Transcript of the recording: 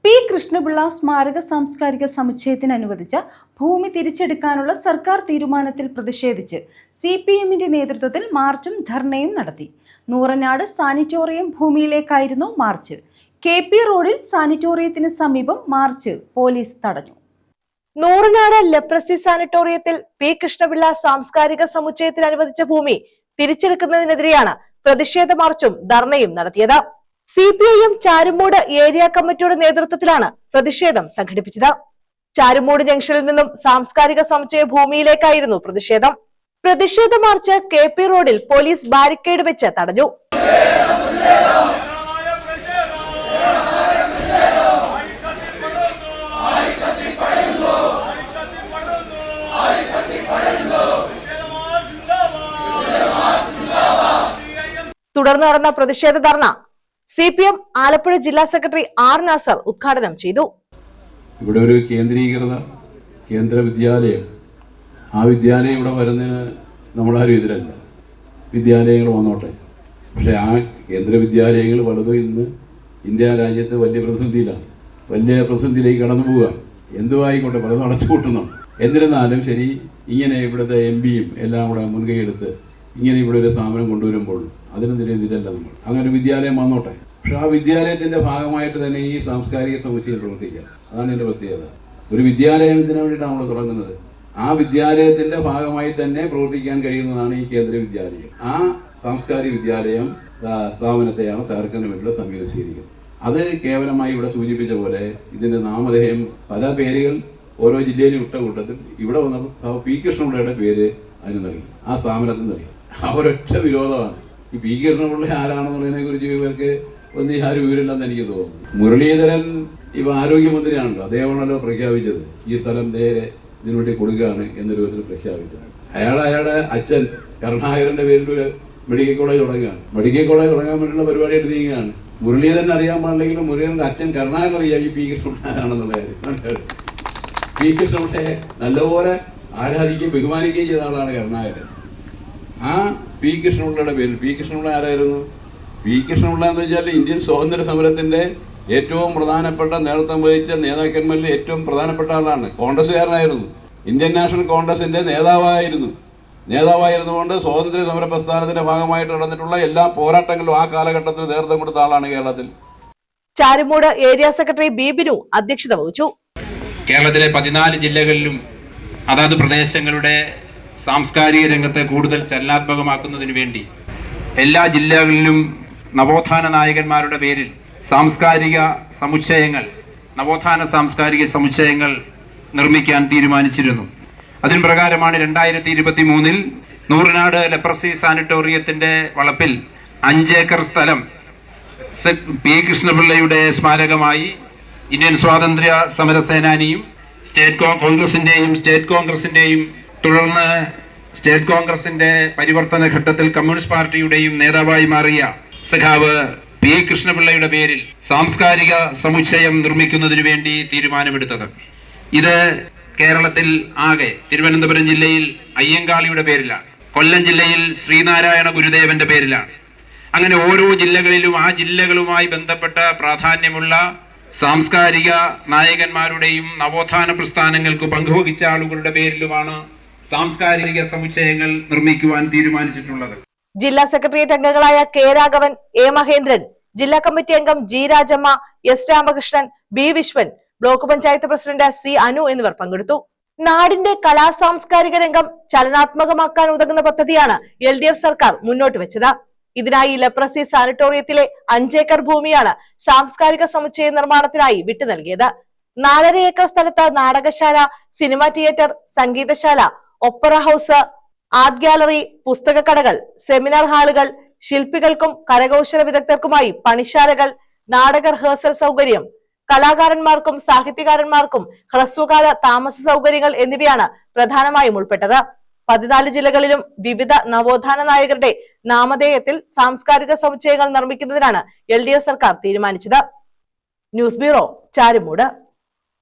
P Krishnapillai സ്മാരക സാംസ്കാരിക സമുച്ചയത്തിന് അനുവദിച്ച ഭൂമി തിരിച്ചെടുക്കാനുള്ള സർക്കാർ തീരുമാനത്തിൽ പ്രതിഷേധിച്ച് CPM-ന്റെ നേതൃത്വത്തിൽ മാർച്ചും ധർണയും നടത്തി. നൂറനാട് സാനിറ്റോറിയം ഭൂമിയിലേക്കായിരുന്നു മാർച്ച്. KP റോഡിൽ സാനിറ്റോറിയത്തിന് സമീപം മാർച്ച് പോലീസ് തടഞ്ഞു. നൂറനാട് ലെപ്രസി സാനിറ്റോറിയത്തിൽ പി കൃഷ്ണപിള്ള സാംസ്കാരിക സമുച്ചയത്തിന് അനുവദിച്ച ഭൂമി തിരിച്ചെടുക്കുന്നതിനെതിരെയാണ് പ്രതിഷേധ മാർച്ചും ധർണയും നടത്തിയത്. CPIM ചാരുമൂട് ഏരിയ കമ്മിറ്റിയുടെ നേതൃത്വത്തിലാണ് പ്രതിഷേധം സംഘടിപ്പിച്ചത്. ചാരുമൂട് ജംഗ്ഷനിൽ നിന്നും സാംസ്കാരിക സമുച്ചയ ഭൂമിയിലേക്കായിരുന്നു പ്രതിഷേധം. പ്രതിഷേധ മാർച്ച് KP റോഡിൽ പോലീസ് ബാരിക്കേഡ് വെച്ച് തടഞ്ഞു. തുടർന്ന് നടന്ന പ്രതിഷേധ ധർണ CPM ആലപ്പുഴ ജില്ലാ സെക്രട്ടറി R. നാസർ ഉദ്ഘാടനം ചെയ്തു. ഇവിടെ ഒരു കേന്ദ്രീകൃത കേന്ദ്ര വിദ്യാലയം, ആ വിദ്യാലയം ഇവിടെ വരുന്നതിന് നമ്മളാരും എതിരല്ല. വിദ്യാലയങ്ങൾ വന്നോട്ടെ. പക്ഷേ ആ കേന്ദ്ര വിദ്യാലയങ്ങൾ പലതും ഇന്ന് ഇന്ത്യ രാജ്യത്ത് വലിയ പ്രതിസന്ധിയിലേക്ക് കടന്നു പോവുക. എന്തുമായിക്കോട്ടെ, പലതും അടച്ചുപൂട്ടുന്നുണ്ട്. എന്നിരുന്നാലും ശരി, ഇങ്ങനെ ഇവിടുത്തെ MP-യും എല്ലാം കൂടെ മുൻകൈയെടുത്ത് ഇങ്ങനെ ഇവിടെ ഒരു സ്ഥാപനം കൊണ്ടുവരുമ്പോൾ അതിനെതിരെതിരല്ല നമ്മൾ. അങ്ങനെ ഒരു വിദ്യാലയം വന്നോട്ടെ. പക്ഷെ ആ വിദ്യാലയത്തിൻ്റെ ഭാഗമായിട്ട് തന്നെ ഈ സാംസ്കാരിക സമുച്ചയം പ്രവർത്തിക്കുക. അതാണ് എൻ്റെ പ്രത്യേകത. ഒരു വിദ്യാലയത്തിന് വേണ്ടിയിട്ടാണ് നമ്മൾ തുടങ്ങുന്നത്. ആ വിദ്യാലയത്തിൻ്റെ ഭാഗമായി തന്നെ പ്രവർത്തിക്കാൻ കഴിയുന്നതാണ് ഈ കേന്ദ്ര വിദ്യാലയം. ആ സാംസ്കാരിക വിദ്യാലയം സ്ഥാപനത്തെയാണ് തകർക്കുന്നതിന് വേണ്ടിയുള്ള സമീപനം സ്വീകരിക്കുന്നത്. അത് കേവലമായി ഇവിടെ സൂചിപ്പിച്ച പോലെ ഇതിൻ്റെ നാമധേയം പല പേരുകൾ ഓരോ ജില്ലയിലും ഇട്ട കൂട്ടത്തിൽ ഇവിടെ വന്നപ്പോൾ പി കൃഷ്ണപിള്ളയുടെ പേര് അതിന് നൽകി, ആ സ്ഥാപനത്തിന് നൽകി. അവരൊറ്റ വിരോധമാണ്. ഈ പി കൃഷ്ണപിള്ള ആരാണെന്നുള്ളതിനെ കുറിച്ച് ഇവർക്ക് ഒന്നും ആരും വിവരമില്ലെന്ന് എനിക്ക് തോന്നുന്നു. മുരളീധരൻ ഇവ ആരോഗ്യമന്ത്രിയാണല്ലോ, അദ്ദേഹമാണല്ലോ പ്രഖ്യാപിച്ചത് ഈ സ്ഥലം നേരെ ഇതിനുവേണ്ടി കൊടുക്കുകയാണ് എന്നൊരു വിധത്തിൽ പ്രഖ്യാപിച്ചത്. അയാളുടെ അച്ഛൻ കരുണാകരന്റെ പേരിൽ ഒരു മെഡിക്കൽ കോളേജ് തുടങ്ങുകയാണ്. മെഡിക്കൽ കോളേജ് തുടങ്ങാൻ വേണ്ടിയുള്ള പരിപാടിയായിട്ട് നീങ്ങുകയാണ്. മുരളീധരൻ അറിയാൻ പാടില്ലെങ്കിലും മുരളീധരന്റെ അച്ഛൻ കരുണാകരൻ അറിയാം ഈ പി കൃഷ്ണപിള്ള ആരാണെന്നുള്ള കാര്യം. പി കൃഷ്ണപിള്ളയെ നല്ലപോലെ ആരാധിക്കുകയും ബഹുമാനിക്കുകയും ചെയ്ത ആളാണ് കരുണാകരൻ. ആ പി കൃഷ്ണപിള്ളയുടെ പേരിൽ, പി കൃഷ്ണപിള്ള ആരായിരുന്നു? പി കൃഷ്ണപിള്ള എന്ന് വെച്ചാൽ ഇന്ത്യൻ സ്വാതന്ത്ര്യ സമരത്തിന്റെ ഏറ്റവും പ്രധാനപ്പെട്ട നേതൃത്വം വഹിച്ച നേതാക്കന്മാരിൽ ഏറ്റവും പ്രധാനപ്പെട്ട ആളാണ്. കോൺഗ്രസ്സുകാരനായിരുന്നു. ഇന്ത്യൻ നാഷണൽ കോൺഗ്രസിന്റെ നേതാവായിരുന്നുകൊണ്ട് സ്വാതന്ത്ര്യ സമര പ്രസ്ഥാനത്തിന്റെ ഭാഗമായിട്ട് നടന്നിട്ടുള്ള എല്ലാ പോരാട്ടങ്ങളിലും ആ കാലഘട്ടത്തിൽ നേതൃത്വം കൊടുത്ത ആളാണ് കേരളത്തിൽ. ചാരുമൂട് ഏരിയ സെക്രട്ടറി ബിനു അധ്യക്ഷത വഹിച്ചു. കേരളത്തിലെ 14 ജില്ലകളിലും അതാത് പ്രദേശങ്ങളുടെ സാംസ്കാരിക രംഗത്തെ കൂടുതൽ ചലനാത്മകമാക്കുന്നതിന് വേണ്ടി എല്ലാ ജില്ലകളിലും നവോത്ഥാന നായകന്മാരുടെ പേരിൽ നവോത്ഥാന സാംസ്കാരിക സമുച്ചയങ്ങൾ നിർമ്മിക്കാൻ തീരുമാനിച്ചിരുന്നു. അതിന് പ്രകാരമാണ് 2023 നൂറനാട് ലെപ്രസി സാനിറ്റോറിയത്തിന്റെ വളപ്പിൽ 5 ഏക്കർ സ്ഥലം പി കൃഷ്ണപിള്ളയുടെ സ്മാരകമായി ഇന്ത്യൻ സ്വാതന്ത്ര്യ സമര സേനാനിയും സ്റ്റേറ്റ് കോൺഗ്രസിന്റെയും തുടർന്ന് സ്റ്റേറ്റ് കോൺഗ്രസിന്റെ പരിവർത്തന ഘട്ടത്തിൽ കമ്മ്യൂണിസ്റ്റ് പാർട്ടിയുടെയും നേതാവായി മാറിയ സഖാവ് പി കൃഷ്ണപിള്ളയുടെ പേരിൽ സാംസ്കാരിക സമുച്ചയം നിർമ്മിക്കുന്നതിനു വേണ്ടി തീരുമാനമെടുത്തത്. ഇത് കേരളത്തിൽ ആകെ തിരുവനന്തപുരം ജില്ലയിൽ അയ്യങ്കാളിയുടെ പേരിലാണ്, കൊല്ലം ജില്ലയിൽ ശ്രീനാരായണ ഗുരുദേവന്റെ പേരിലാണ്. അങ്ങനെ ഓരോ ജില്ലകളിലും ആ ജില്ലകളുമായി ബന്ധപ്പെട്ട പ്രാധാന്യമുള്ള സാംസ്കാരിക നായകന്മാരുടെയും നവോത്ഥാന പ്രസ്ഥാനങ്ങൾക്ക് പങ്കുവഹിച്ച ആളുകളുടെ പേരിലുമാണ് സാംസ്കാരിക സമുച്ചയങ്ങൾ നിർമ്മിക്കുവാൻ തീരുമാനിച്ചിട്ടുള്ളത്. ജില്ലാ സെക്രട്ടേറിയറ്റ് അംഗങ്ങളായ K. രാഘവൻ, A. മഹേന്ദ്രൻ, ജില്ലാ കമ്മിറ്റി അംഗം G. Rajamma, S. Ramakrishnan, B. Viswan, block panchayat president C. Anu എന്നിവർ പങ്കെടുത്തു. നാടിന്റെ കലാ സാംസ്കാരിക രംഗം ചലനാത്മകമാക്കാൻ ഉതകുന്ന പദ്ധതിയാണ് LDF സർക്കാർ മുന്നോട്ട് വെച്ചത്. ഇതിനായി ലെപ്രസി സാനിറ്റോറിയത്തിലെ 5 ഏക്കർ ഭൂമിയാണ് സാംസ്കാരിക സമുച്ചയ നിർമ്മാണത്തിനായി വിട്ടു നൽകിയത്. 4.5 ഏക്കർ സ്ഥലത്ത് നാടകശാല, സിനിമാ തിയേറ്റർ, സംഗീതശാല, ഒപ്പറ ഹൗസ്, ആർട്ട് ഗാലറി, പുസ്തകക്കടകൾ, സെമിനാർ ഹാളുകൾ, ശില്പികൾക്കും കരകൗശല വിദഗ്ധർക്കുമായി പണിശാലകൾ, നാടക റിഹേഴ്സൽ സൗകര്യം, കലാകാരന്മാർക്കും സാഹിത്യകാരന്മാർക്കും ഹ്രസ്വകാല താമസ സൗകര്യങ്ങൾ എന്നിവയാണ് പ്രധാനമായും ഉൾപ്പെട്ടത്. 14 ജില്ലകളിലും വിവിധ നവോത്ഥാന നായകരുടെ നാമധേയത്തിൽ സാംസ്കാരിക സമുച്ചയങ്ങൾ നിർമ്മിക്കുന്നതിനാണ് LDF സർക്കാർ തീരുമാനിച്ചത്. News bureau, Charummood.